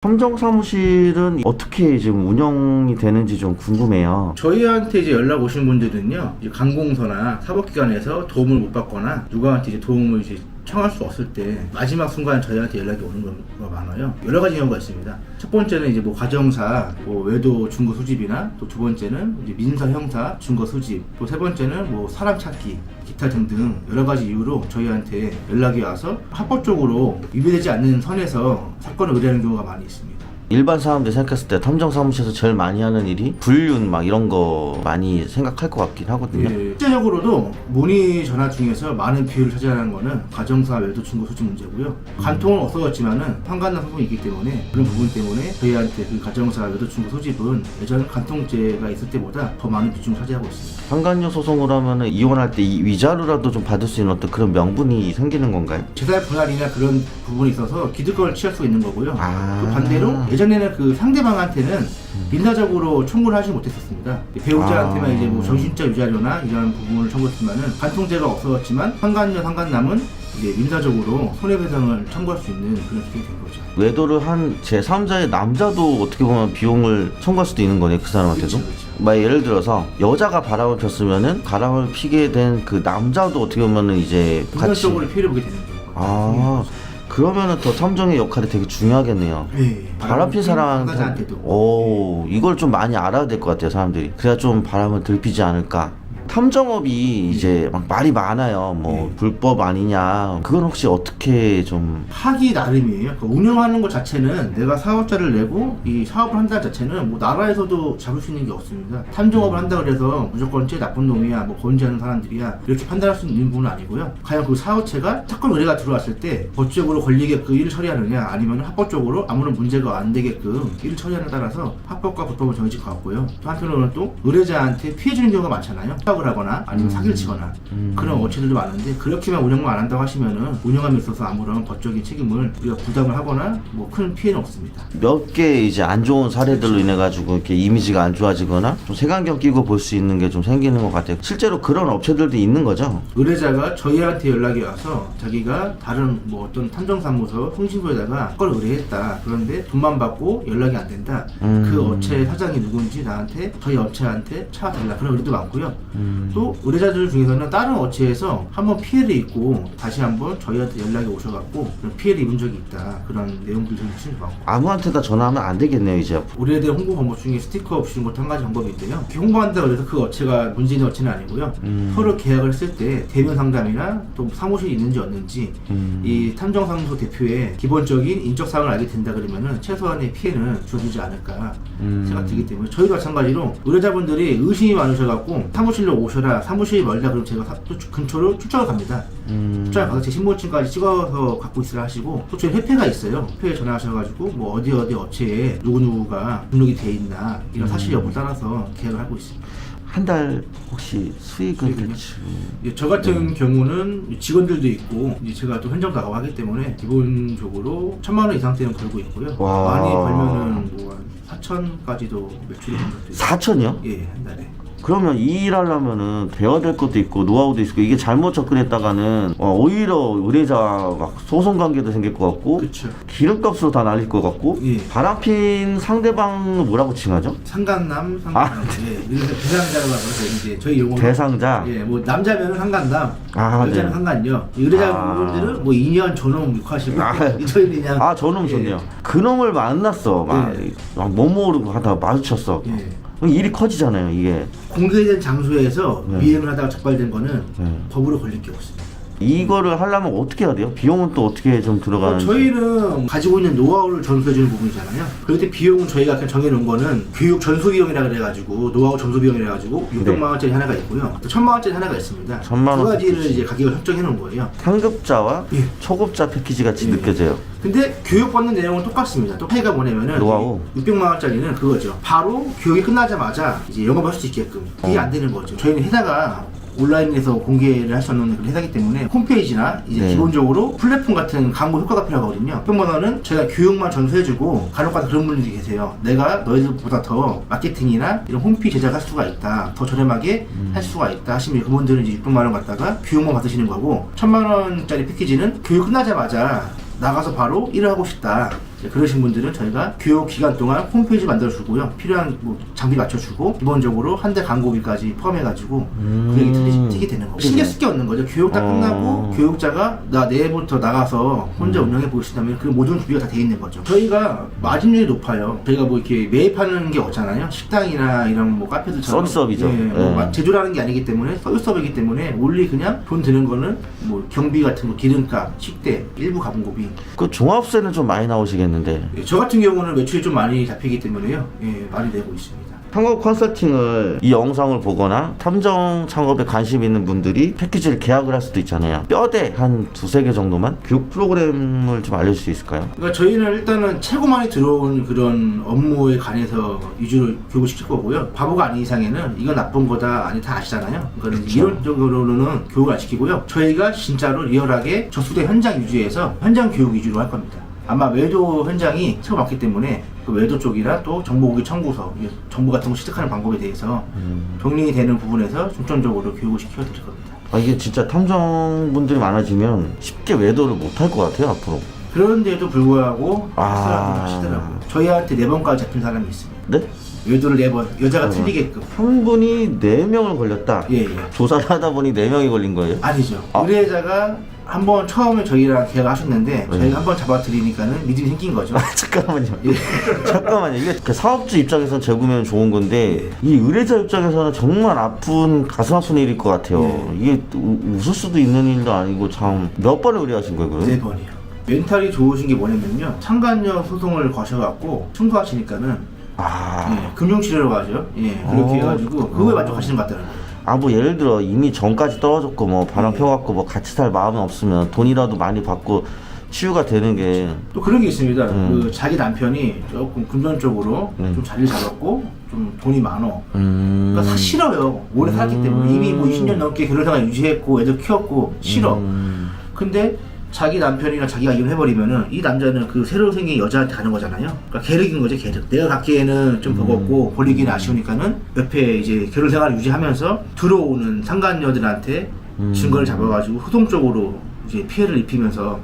탐정사무실은 어떻게 지금 운영이 되는지 좀 궁금해요. 저희한테 이제 연락 오신 분들은요, 이제 관공서나 사법기관에서 도움을 못 받거나 누구한테 이제 도움을 이제 청할 수 없을 때 마지막 순간 저희한테 연락이 오는 경우가 많아요. 여러 가지 경우가 있습니다. 첫 번째는 이제 뭐 가정사, 뭐 외도 증거 수집이나 또 두 번째는 이제 민사 형사 증거 수집, 또 세 번째는 뭐 사람 찾기, 기타 등등 여러 가지 이유로 저희한테 연락이 와서 합법적으로 위배되지 않는 선에서 사건을 의뢰하는 경우가 많이 있습니다. 일반 사람들이 생각했을 때 탐정사무실에서 제일 많이 하는 일이 불륜 막 이런 거 많이 생각할 것 같긴 하거든요. 예, 실제적으로도 문의 전화 중에서 많은 비율을 차지하는 거는 가정사 외도 증거 수집 문제고요. 간통은 없어졌지만은 판관나 소송이 있기 때문에 그런 부분 때문에 저희한테 그 가정사 외도 증거 수집은 예전 간통죄가 있을 때보다 더 많은 비중을 차지하고 있습니다. 판관료 소송을 하면은 이혼할 때 이 위자료라도 좀 받을 수 있는 어떤 그런 명분이 생기는 건가요? 재산 분할이나 그런 부분이 있어서 기득권을 취할 수 있는 거고요. 아. 또 반대로 예전에는 그 상대방한테는 민사적으로 청구를 하지 못했었습니다. 배우자한테만 이제 뭐 정신적 위자료나 이런 부분을 청구했지만은 간통죄가 없어졌지만 판관료 상관남은 이제 민사적으로 손해배상을 청구할 수 있는 그런 기준이 된 거죠. 외도를 한 제3자의 남자도 어떻게 보면 비용을 청구할 수도 있는 거네, 그 사람한테도. 그렇죠. 막 예를 들어서 여자가 바람을 폈으면은 바람을 피게 된 그 남자도 어떻게 보면은 이제 같이. 금전적으로 피해를 보게 되는 거예요. 그러면은 더 탐정의 역할이 되게 중요하겠네요. 네. 바람핀 사람한테, 상대한테도. 이걸 좀 많이 알아야 될 것 같아요, 사람들이. 그래야 좀 바람을 덜 피지 않을까. 탐정업이 이제 막 말이 많아요. 뭐 불법 아니냐. 그건 혹시 어떻게 좀 하기 나름이에요. 그러니까 운영하는 것 자체는 내가 사업자를 내고 이 사업을 한다는 자체는 뭐 나라에서도 잡을 수 있는 게 없습니다. 탐정업을 한다 그래서 무조건 쟤 나쁜 놈이야, 뭐 건재하는 사람들이야 이렇게 판단할 수 있는 부분은 아니고요. 과연 그 사업체가 사건 의뢰가 들어왔을 때 법적으로 걸리게끔 일을 처리하느냐 아니면 합법적으로 아무런 문제가 안 되게끔 일을 처리하느냐에 따라서 합법과 불법은 정해질 것 같고요. 또 한편으로는 또 의뢰자한테 피해 주는 경우가 많잖아요. 협박을 하거나 아니면 사기를 치거나 그런 업체들도 많은데 그렇게만 운영만 안 한다고 하시면은 운영함에 있어서 아무런 법적인 책임을 우리가 부담을 하거나 뭐 큰 피해는 없습니다. 몇 개 이제 안 좋은 사례들로 인해 가지고 이렇게 이미지가 안 좋아지거나 좀 색안경 끼고 볼 수 있는 게 좀 생기는 것 같아요. 실제로 그런 업체들도 있는 거죠. 의뢰자가 저희한테 연락이 와서 자기가 다른 뭐 어떤 탐정사무소 통신소에다가 그걸 의뢰했다. 그런데 돈만 받고 연락이 안 된다. 그 업체 사장이 누군지 나한테 저희 업체한테 찾아달라. 그런 의뢰도 많고요. 또 의뢰자들 중에서는 다른 업체에서 한번 피해를 입고 다시 한번 저희한테 연락이 오셔갖고 그런 피해를 입은 적이 있다. 그런 내용들이 진짜 많고. 아무한테나 전화하면 안 되겠네요, 이제. 의뢰대 홍보 방법 중에 스티커 붙이는 것도 한 가지 방법이 있대요. 이렇게 홍보한다고 해서 그 업체가 문제 있는 업체는 아니고요. 서로 계약을 했을 때 대면 상담이나 또 사무실이 있는지 없는지 이 탐정사무소 대표의 기본적인 인적 사항을 알게 된다 그러면은 최소한의 피해는 줄어들지 않을까 생각 들기 때문에 저희도 마찬가지로 의뢰자분들이 의심이 많으셔갖고 사무실로 오셔라, 사무실이 멀다 그러면 제가 또 근처로 출장을 갑니다. 출장을 가서 제 신분증까지 찍어서 갖고 있으라 하시고 또 저희 회패가 있어요. 회패에 전화하셔가지고 뭐 어디 업체에 누구누구가 등록이 돼 있나 이런 사실 여부를 따라서 계약을 하고 있습니다. 한 달 혹시 수익은 대충 저 같은 경우는 직원들도 있고 이제 제가 또 현장 나가고 하기 때문에 기본적으로 1,000만 원 이상대는 벌고 있고요. 와. 많이 벌면은 뭐 한 4천까지도 매출이 된 것도 있고. 4천이요? 예, 한 달에. 그러면 이 일 하려면은 배워야 될 것도 있고 노하우도 있고 이게 잘못 접근했다가는 오히려 의뢰자 막 소송 관계도 생길 것 같고 그렇죠. 기름값으로 다 날릴 것 같고 예. 바람핀 상대방은 뭐라고 칭하죠? 상간남, 예, 이래서 대상자라고 해서 이제 저희 용어로 대상자? 예, 뭐 남자면은 상간남, 아, 여자는 네. 상간녀. 의뢰자분들은 뭐 2년 저놈 욕하시고 저희는 그냥 저놈 좋네요. 그놈을 만났어. 막 못 모르고 하다가 마주쳤어. 일이 커지잖아요, 이게. 공개된 장소에서 미행을 하다가 적발된 거는 법으로 걸릴 게 없습니다. 이거를 하려면 어떻게 해야 돼요? 비용은 또 어떻게 좀 들어가는지. 저희는 가지고 있는 노하우를 전수해주는 부분이잖아요. 그럴 때 비용은 저희가 그냥 정해놓은 거는 교육 전수 비용이라 그래가지고 노하우 전수 비용이라 해가지고 600만 원짜리 하나가 있고요. 또 1,000만 원짜리 하나가 있습니다. 1,000만 원 두 가지를 패키지. 이제 가격을 설정해 놓은 거예요. 상급자와 예. 초급자 패키지 같이 느껴져요. 근데 교육받는 내용은 똑같습니다. 또 차이가 뭐냐면은 노하우. 600만 원짜리는 그거죠. 바로 교육이 끝나자마자 이제 영업할 수 있게끔 이게 안 되는 거죠. 저희는 회사가 온라인에서 공개를 할 수 없는 그런 회사이기 때문에 홈페이지나 이제 기본적으로 플랫폼 같은 광고 효과가 필요하거든요. 600만 원은 저희가 교육만 전수해주고 간혹가다 그런 분들이 계세요. 내가 너희들보다 더 마케팅이나 이런 홈페이지 제작할 수가 있다. 더 저렴하게 할 수가 있다 하시면 그분들은 이제 600만 원 갖다가 교육만 받으시는 거고 1,000만 원짜리 패키지는 교육 끝나자마자 나가서 바로 일을 하고 싶다. 이제 그러신 분들은 저희가 교육 기간 동안 홈페이지 만들어주고요. 필요한 뭐 장비 맞춰주고 기본적으로 한 달 광고비까지 포함해가지고 금액이 트게 되는 거고 신경 쓸 게 없는 거죠. 교육 다 끝나고 교육자가 내일부터 나가서 혼자 운영해 보시다면 그 모든 준비가 다 돼 있는 거죠. 저희가 마진율이 높아요. 저희가 뭐 이렇게 매입하는 게 없잖아요. 식당이나 이런 뭐 카페들처럼 서비스업이죠. 예, 뭐 제조라는 게 아니기 때문에 서비스업이기 때문에 올리 그냥 돈 드는 거는 뭐 경비 같은 거 기름값, 식대, 일부 가공고비. 그 종합세는 좀 많이 나오시겠는데. 예, 저 같은 경우는 매출이 좀 많이 잡히기 때문에요. 예, 많이 내고 있습니다. 창업 컨설팅을 이 영상을 보거나 탐정 창업에 관심 있는 분들이 패키지를 계약을 할 수도 있잖아요. 뼈대 한 2-3개 정도만 교육 프로그램을 좀 알려줄 수 있을까요? 그러니까 저희는 일단은 최고 많이 들어온 그런 업무에 관해서 위주로 교육을 시킬 거고요. 바보가 아닌 이상에는 이건 나쁜 거다 아니 다 아시잖아요. 그러니까 그쵸. 이론적으로는 교육을 안 시키고요. 저희가 진짜로 리얼하게 저수대 현장 위주에서 현장 교육 위주로 할 겁니다. 아마 외도 현장이 최고 많기 때문에 그 외도 쪽이나 또 정보고기 청구서, 정보 같은 거 취득하는 방법에 대해서 정리이 되는 부분에서 중점적으로 교육을 시켜드릴 겁니다. 이게 진짜 탐정분들이 많아지면 쉽게 외도를 못 할 것 같아요, 앞으로. 그런데도 불구하고 아. 하시더라고요. 저희한테 4번까지 잡힌 사람이 있습니다. 네? 외도를 4번, 여자가 틀리게끔. 한 분이 4명을 걸렸다. 예, 예. 조사를 하다 보니 4명이 걸린 거예요? 아니죠. 아. 의뢰자가 한번 처음에 저희랑 계약을 하셨는데 저희가 한번 잡아드리니까는 믿음이 생긴 거죠. 잠깐만요. 예. 잠깐만요. 이게 그 사업주 입장에서는 재구매는 좋은 건데 이 의뢰자 입장에서는 정말 가슴 아픈 일일 것 같아요. 예. 이게 웃을 수도 있는 일도 아니고 참 몇 번을 의뢰하신 거예요, 그럼? 4번이요. 멘탈이 좋으신 게 뭐냐면요. 상간녀 소송을 거셔갖고 승소하시니까는 예, 금융치료로 가죠. 예, 그렇게 해가지고 그거에 만족하시는 것 같더라고요. 뭐 예를 들어 이미 전까지 떨어졌고 뭐 바람 펴갖고 뭐 같이 살 마음이 없으면 돈이라도 많이 받고 치유가 되는 게 또 그런 게 있습니다. 그 자기 남편이 조금 금전적으로 좀 자리를 잡았고 좀 돈이 많어. 그러니까 싫어요. 오래 살았기 때문에 이미 뭐 20년 넘게 결혼생활 유지했고 애들 키웠고 싫어. 근데 자기 남편이나 자기가 이혼해버리면은 이 남자는 그 새로 생긴 여자한테 가는 거잖아요. 그러니까 계륵인 거죠, 계륵. 내가 갖기에는 좀 버겁고 버리기는 아쉬우니까는 옆에 이제 결혼 생활을 유지하면서 들어오는 상간녀들한테 증거를 잡아가지고 소송적으로 이제 피해를 입히면서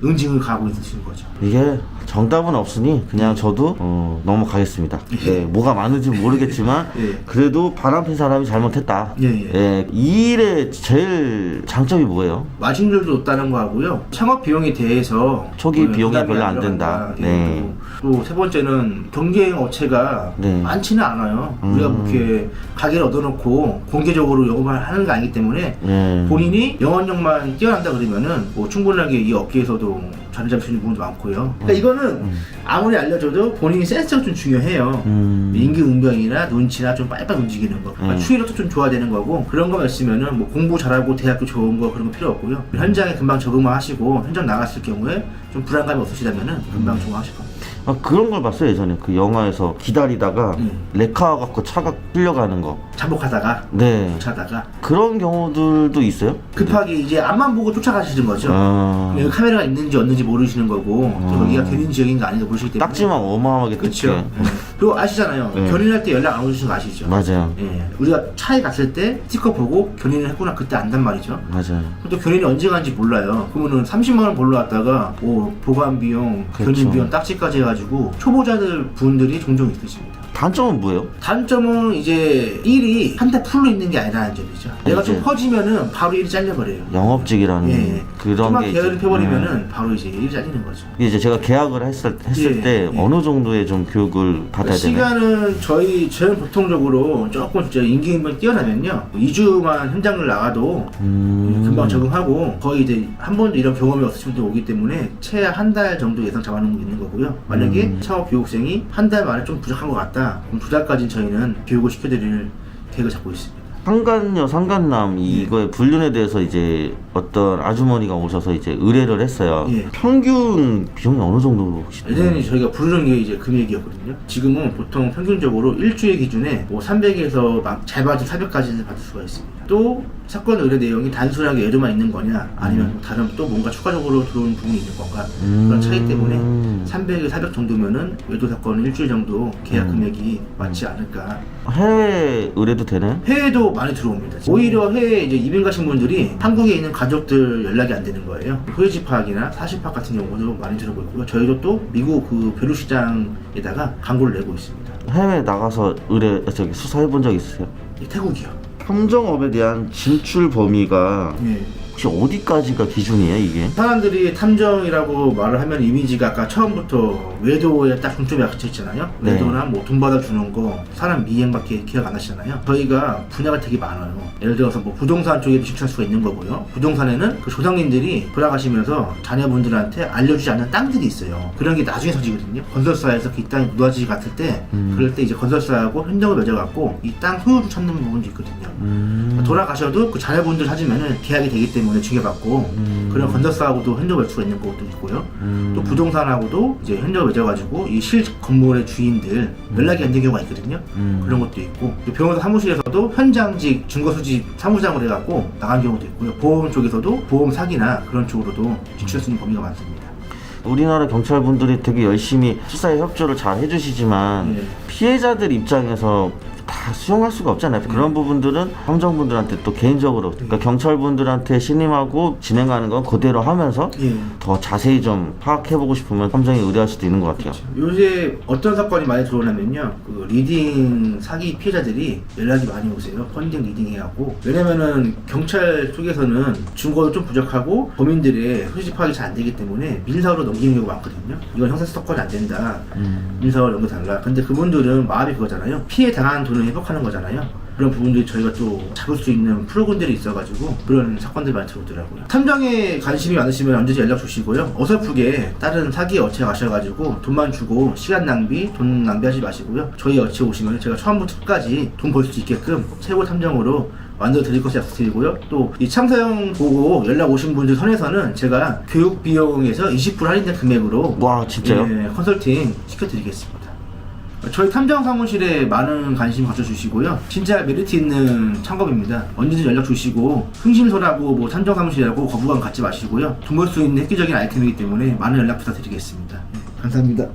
응징을 가하고 있으신 거죠. 이게 정답은 없으니 그냥 저도 넘어가겠습니다. 예, 뭐가 많은지 모르겠지만 예. 그래도 바람핀 사람이 잘못했다. 예. 이 일의 제일 장점이 뭐예요? 마진율도 높다는 거 하고요. 창업 비용에 대해서 초기 비용이 부담이 별로 안 들어간다. 된다. 네. 또 세 번째는 경쟁 업체가 네. 많지는 않아요. 우리가 뭐 이렇게 가게를 얻어놓고 공개적으로 영업을 하는 게 아니기 때문에 네. 본인이 영업력만 뛰어난다 그러면은 뭐 충분하게 이 업계에서도 자리 잡을 수 있는 부분도 많고요. 그러니까 이거는 아무리 알려줘도 본인이 센스가 좀 중요해요. 임기응변이나 눈치나 좀 빨리빨리 움직이는 거. 그러니까 추이력도 좀 좋아야 되는 거고 그런 거만 있으면은 뭐 공부 잘하고 대학교 좋은 거 그런 거 필요 없고요. 현장에 금방 적응만 하시고 현장 나갔을 경우에 좀 불안감이 없으시다면은 금방 적응하실 겁니다. 그런 걸 봤어요 예전에 그 영화에서 기다리다가 레카 갖고 차가 끌려가는 거. 잠복하다가 네. 차다가 그런 경우들도 있어요? 급하게 이제 앞만 보고 쫓아가시는 거죠. 아. 여기 카메라가 있는지 없는지 모르시는 거고 또 여기가 견인 지역인가 아닌가 모르시기 때문에 딱지만 어마어마하게 그렇죠. 뜯게. 그리고 아시잖아요. 네. 견인할 때 연락 안 오시는 거 아시죠? 맞아요. 예, 우리가 차에 갔을 때 스티커 보고 견인을 했구나 그때 안단 말이죠. 맞아요. 또 견인이 언제 간지 몰라요. 그러면은 30만 원 벌러 왔다가 보관 비용, 그렇죠. 견인 비용, 딱지까지 해가지고 초보자들 분들이 종종 있으십니다. 단점은 뭐예요? 단점은 이제 일이 한 달 풀로 있는 게 아니라는 점이죠. 내가 좀 이제 퍼지면은 바로 일이 잘려버려요. 영업직이라는 예, 그런 좀만 게 계약을 이제, 펴버리면은 바로 이제 일이 잘리는 거죠. 이제 제가 계약을 했을 예, 때 예. 어느 정도의 좀 교육을 받아야 되나요? 시간은 저는 보통적으로 조금 진짜 임기응변 뛰어나면요 2주만 현장을 나가도 금방 적응하고 거의 이제 한 번도 이런 경험이 없으신 분들 오기 때문에 최하 한 달 정도 예상 잡아놓은 게 있는 거고요. 만약에 창업 교육생이 한 달 만에 좀 부족한 것 같다 그럼 2달까지는 저희는 교육을 시켜드릴 계획을 잡고 있습니다. 상간녀, 상간남 이거의 불륜에 대해서 이제 어떤 아주머니가 오셔서 이제 의뢰를 했어요. 예. 평균 비용이 어느 정도 혹시? 예전에 저희가 부르는 게 이제 금액이었거든요. 지금은 보통 평균적으로 일주일 기준에 뭐 300에서 막 잘 받은 400까지는 받을 수가 있습니다. 또 사건 의뢰 내용이 단순하게 애도만 있는 거냐 아니면 다른 또 뭔가 추가적으로 들어오는 부분이 있는 건가 그런 차이 때문에 300에서 400 정도면은 외도 사건은 일주일 정도 계약 금액이 맞지 않을까. 해외 의뢰도 되나요? 해외도 많이 들어옵니다. 오히려 해외에 이제 이민 가신 분들이 한국에 있는 가족 가족들 연락이 안 되는 거예요. 소유지 파악이나 사실 파악 같은 경우도 많이 들어오고 있고요. 저희도 또 미국 그 변호 시장에다가 광고를 내고 있습니다. 해외 나가서 수사해 본 적 있으세요? 태국이요. 탐정업에 대한 진출 범위가 예. 혹시 어디까지가 기준이에요, 이게? 사람들이 탐정이라고 말을 하면 이미지가 아까 처음부터 외도에 딱 중점이 맞춰 있잖아요. 네. 외도나 뭐 돈 받아주는 거, 사람 미행밖에 기억 안 하시잖아요. 저희가 분야가 되게 많아요. 예를 들어서 뭐 부동산 쪽에도 진출할 수가 있는 거고요. 부동산에는 그 조상님들이 돌아가시면서 자녀분들한테 알려주지 않는 땅들이 있어요. 그런 게 나중에 터지거든요. 건설사에서 그 땅이 무너지지 같을 때 그럴 때 이제 건설사하고 현장을 맺어갖고 이 땅 소유주 찾는 부분도 있거든요. 돌아가셔도 그 자녀분들 찾으면은 계약이 되기 때문에 중개받고 그런 건설사하고도 현장을 맺을 수가 있는 것도 있고요. 또 부동산하고도 이제 현장을 맺어가지고 이 실 건물의 주인들 연락이 안 되는 경우가 있거든요. 그런 것도 있고 변호사 사무실에서도 현장직 증거 수집 사무장을 해갖고 나간 경우도 있고요. 보험 쪽에서도 보험 사기나 그런 쪽으로도 진출할 수 있는 범위가 많습니다. 우리나라 경찰분들이 되게 열심히 수사에 협조를 잘 해주시지만 예. 피해자들 입장에서 다 수용할 수가 없잖아요. 그런 부분들은 함정분들한테 또 개인적으로 그러니까 경찰분들한테 신임하고 진행하는 건 그대로 하면서 예. 더 자세히 좀 파악해보고 싶으면 함정에 의뢰할 수도 있는 것 같아요. 요새 어떤 사건이 많이 들어오냐면요, 그 리딩 사기 피해자들이 연락이 많이 오세요. 펀딩 리딩 해갖고. 왜냐면은 경찰 쪽에서는 증거도 좀 부족하고 범인들의 소지 파악이 잘 안 되기 때문에 민사로 넘기는 경우가 많거든요. 이건 형사사건이 안 된다, 민사로 넘겨달라. 근데 그분들은 마음이 그거잖아요. 피해 당한 돈을 회복하는 거잖아요. 그런 부분들이 저희가 또 잡을 수 있는 프로그램들이 있어가지고 그런 사건들이 많이 들어오더라고요. 탐정에 관심이 많으시면 언제든지 연락 주시고요. 어설프게 다른 사기 업체 가셔가지고 돈만 주고 시간 낭비, 돈 낭비하지 마시고요. 저희 업체 오시면 제가 처음부터 끝까지 돈 벌 수 있게끔 최고 탐정으로 만들어 드릴 것을 약속드리고요. 또 이 참사형 보고 연락 오신 분들 선에서는 제가 교육 비용에서 20% 할인된 금액으로 와, 진짜요? 예, 컨설팅 시켜드리겠습니다. 저희 탐정 사무실에 많은 관심 가져주시고요. 진짜 메리트 있는 창업입니다. 언제든지 연락 주시고 흥심소라고 뭐 탐정 사무실이라고 거부감 갖지 마시고요. 돈 벌 수 있는 획기적인 아이템이기 때문에 많은 연락 부탁드리겠습니다. 감사합니다.